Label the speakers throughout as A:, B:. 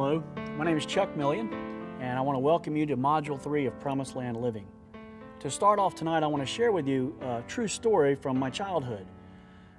A: Hello, my name is Chuck Millian, and I want to welcome you to Module 3 of Promised Land Living. To start off tonight, I want to share with you a true story from my childhood.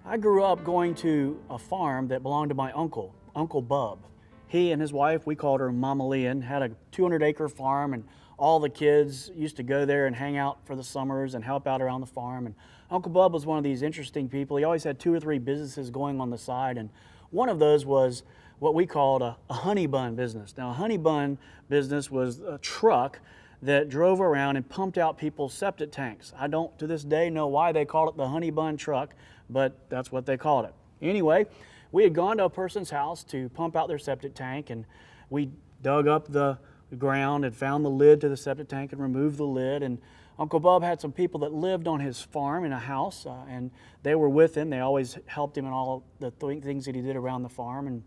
A: I grew up going to a farm that belonged to my uncle, Uncle Bub. He and his wife, we called her Mama Leon, had a 200-acre farm, and all the kids used to go there and hang out for the summers and help out around the farm. And Uncle Bub was one of these interesting people. He always had 2 or 3 businesses going on the side, and one of those was what we called a honey bun business. Now, a honey bun business was a truck that drove around and pumped out people's septic tanks. I don't, to this day, know why they called it the honey bun truck, but that's what they called it. Anyway, we had gone to a person's house to pump out their septic tank, and we dug up the ground and found the lid to the septic tank and removed the lid. And Uncle Bub had some people that lived on his farm in a house, and they were with him. They always helped him in all the things that he did around the farm. And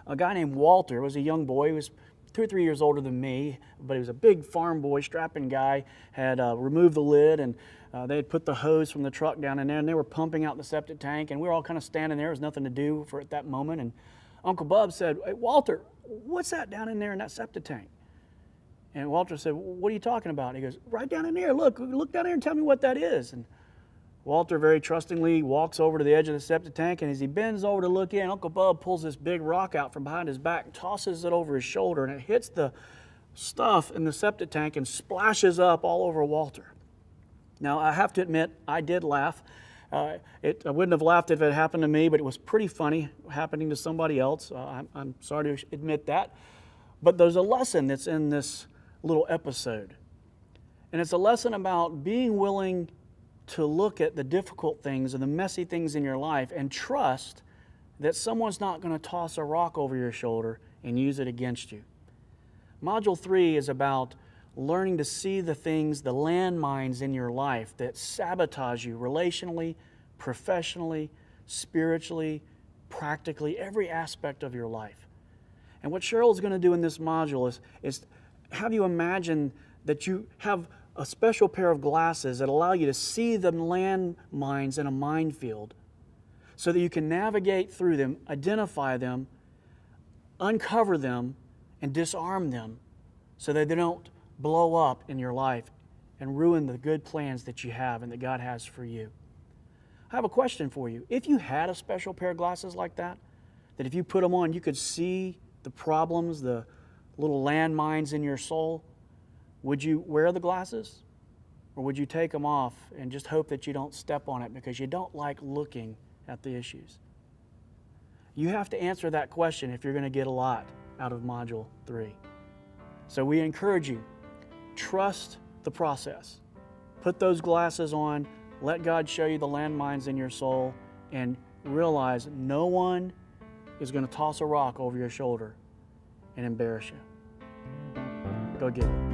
A: a guy named Walter was a young boy. He was 2 or 3 years older than me, but he was a big farm boy, strapping guy, had removed the lid, and they had put the hose from the truck down in there, and they were pumping out the septic tank, and we were all kind of standing there. There was nothing to do for at that moment, and Uncle Bub said, "Hey, Walter, what's that down in there in that septic tank?" And Walter said, "What are you talking about?" He goes, "Right down in there. Look down there and tell me what that is." And Walter very trustingly walks over to the edge of the septic tank, and as he bends over to look in, Uncle Bub pulls this big rock out from behind his back and tosses it over his shoulder, and it hits the stuff in the septic tank and splashes up all over Walter. Now, I have to admit, I did laugh. I wouldn't have laughed if it happened to me, but it was pretty funny happening to somebody else. I'm sorry to admit that. But there's a lesson that's in this little episode. And it's a lesson about being willing to look at the difficult things and the messy things in your life and trust that someone's not going to toss a rock over your shoulder and use it against you. Module 3 is about learning to see the things, the landmines in your life that sabotage you relationally, professionally, spiritually, practically, every aspect of your life. And what Cheryl's going to do in this module is have you imagine that you have a special pair of glasses that allow you to see the landmines in a minefield so that you can navigate through them, identify them, uncover them, and disarm them so that they don't blow up in your life and ruin the good plans that you have and that God has for you. I have a question for you. If you had a special pair of glasses like that if you put them on, you could see the problems, the little landmines in your soul, would you wear the glasses? Or would you take them off and just hope that you don't step on it because you don't like looking at the issues? You have to answer that question if you're going to get a lot out of Module 3. So we encourage you, trust the process. Put those glasses on, let God show you the landmines in your soul, and realize no one is going to toss a rock over your shoulder and embarrass you. Go get it.